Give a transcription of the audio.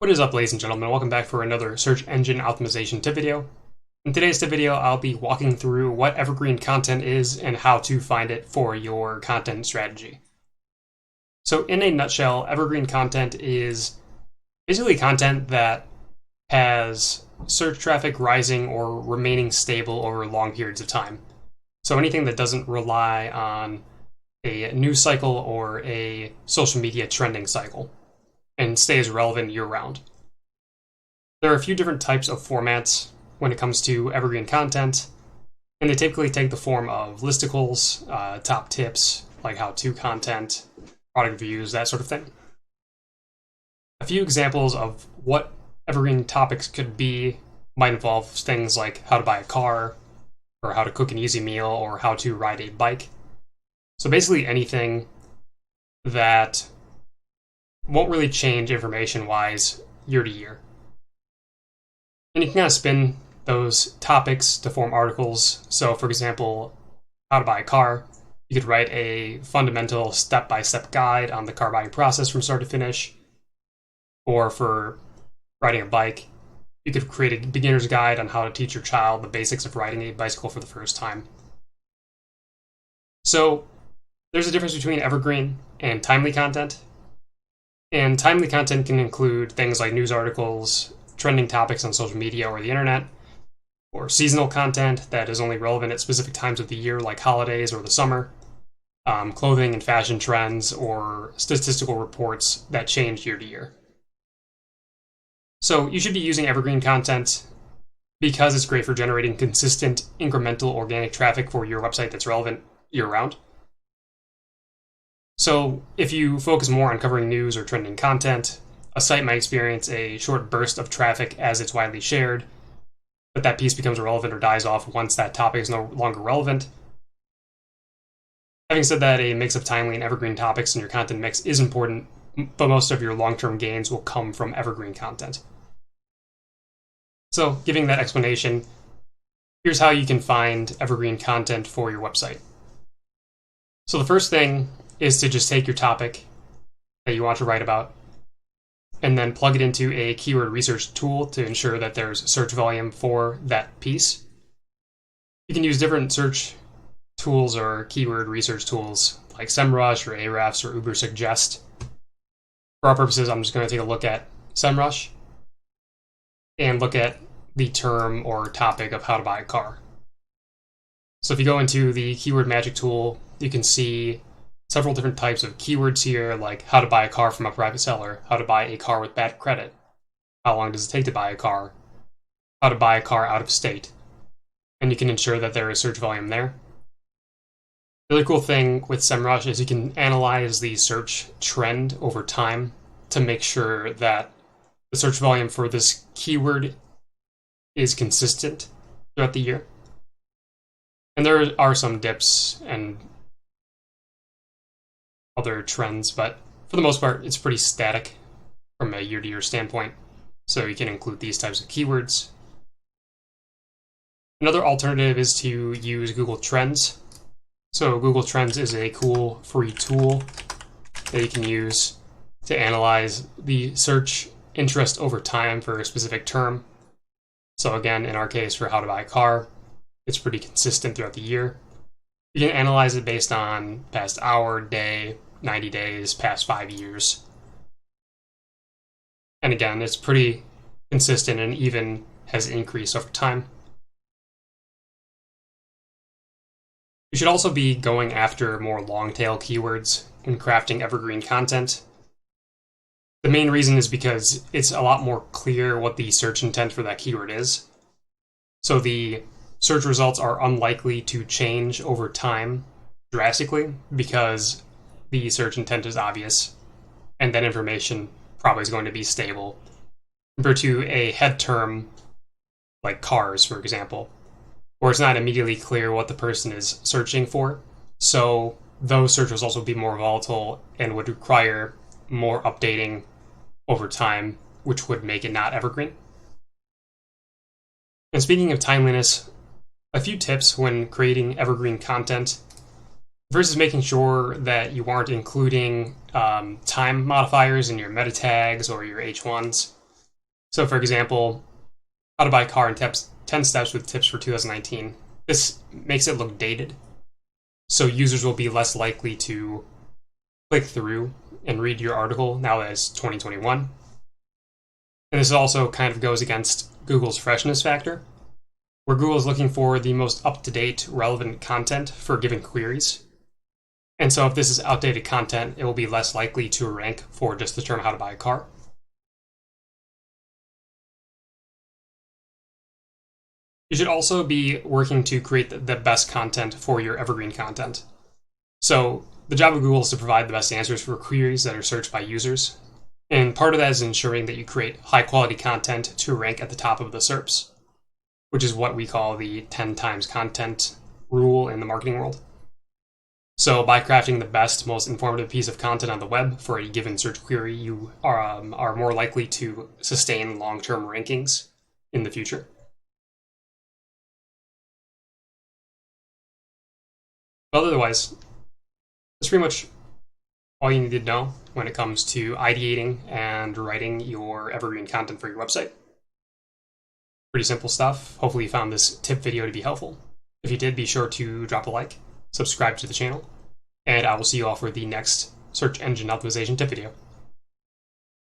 What is up, ladies and gentlemen? Welcome back for another search engine optimization tip video. In today's tip video, I'll be walking through what evergreen content is and how to find it for your content strategy. So in a nutshell, evergreen content is basically content that has search traffic rising or remaining stable over long periods of time. So anything that doesn't rely on a news cycle or a social media trending cycle and stays relevant year-round. There are a few different types of formats when it comes to evergreen content, and they typically take the form of listicles, top tips, like how-to content, product reviews, that sort of thing. A few examples of what evergreen topics could be might involve things like how to buy a car, or how to cook an easy meal, or how to ride a bike. So basically anything that won't really change information-wise year to year. And you can kind of spin those topics to form articles. So for example, how to buy a car, you could write a fundamental step-by-step guide on the car buying process from start to finish. Or for riding a bike, you could create a beginner's guide on how to teach your child the basics of riding a bicycle for the first time. So there's a difference between evergreen and timely content. And timely content can include things like news articles, trending topics on social media or the internet, or seasonal content that is only relevant at specific times of the year like holidays or the summer, clothing and fashion trends, or statistical reports that change year to year. So you should be using evergreen content because it's great for generating consistent, incremental organic traffic for your website that's relevant year-round. So if you focus more on covering news or trending content, a site might experience a short burst of traffic as it's widely shared, but that piece becomes irrelevant or dies off once that topic is no longer relevant. Having said that, a mix of timely and evergreen topics in your content mix is important, but most of your long-term gains will come from evergreen content. So, giving that explanation, here's how you can find evergreen content for your website. So the first thing is to just take your topic that you want to write about and then plug it into a keyword research tool to ensure that there's search volume for that piece. You can use different search tools or keyword research tools like SEMrush or Ahrefs or Ubersuggest. For our purposes, I'm just going to take a look at SEMrush and look at the term or topic of how to buy a car. So if you go into the keyword magic tool, you can see several different types of keywords here, like how to buy a car from a private seller, how to buy a car with bad credit, how long does it take to buy a car, how to buy a car out of state. And you can ensure that there is search volume there. The really cool thing with SEMrush is you can analyze the search trend over time to make sure that the search volume for this keyword is consistent throughout the year. And there are some dips and other trends, but for the most part, it's pretty static from a year-to-year standpoint. So you can include these types of keywords. Another alternative is to use Google Trends. So Google Trends is a cool free tool that you can use to analyze the search interest over time for a specific term. So again, in our case, for how to buy a car, it's pretty consistent throughout the year. You can analyze it based on past hour, day, 90 days, past 5 years. And again, it's pretty consistent and even has increased over time. You should also be going after more long-tail keywords when crafting evergreen content. The main reason is because it's a lot more clear what the search intent for that keyword is. So the search results are unlikely to change over time drastically because the search intent is obvious and that information probably is going to be stable compared to a head term like cars, for example, where it's not immediately clear what the person is searching for. So those search results will be more volatile and would require more updating over time, which would make it not evergreen. And speaking of timeliness, a few tips when creating evergreen content. First is making sure that you aren't including time modifiers in your meta tags or your H1s. So for example, how to buy a car in 10 steps with tips for 2019. This makes it look dated. So users will be less likely to click through and read your article now that it's 2021. And this also kind of goes against Google's freshness factor, where Google is looking for the most up-to-date, relevant content for given queries. And so if this is outdated content, it will be less likely to rank for just the term how to buy a car. You should also be working to create the best content for your evergreen content. So the job of Google is to provide the best answers for queries that are searched by users. And part of that is ensuring that you create high quality content to rank at the top of the SERPs, which is what we call the 10 times content rule in the marketing world. So by crafting the best, most informative piece of content on the web for a given search query, you are more likely to sustain long-term rankings in the future. But otherwise, that's pretty much all you need to know when it comes to ideating and writing your evergreen content for your website. Pretty simple stuff. Hopefully you found this tip video to be helpful. If you did, be sure to drop a like, subscribe to the channel, and I will see you all for the next search engine optimization tip video.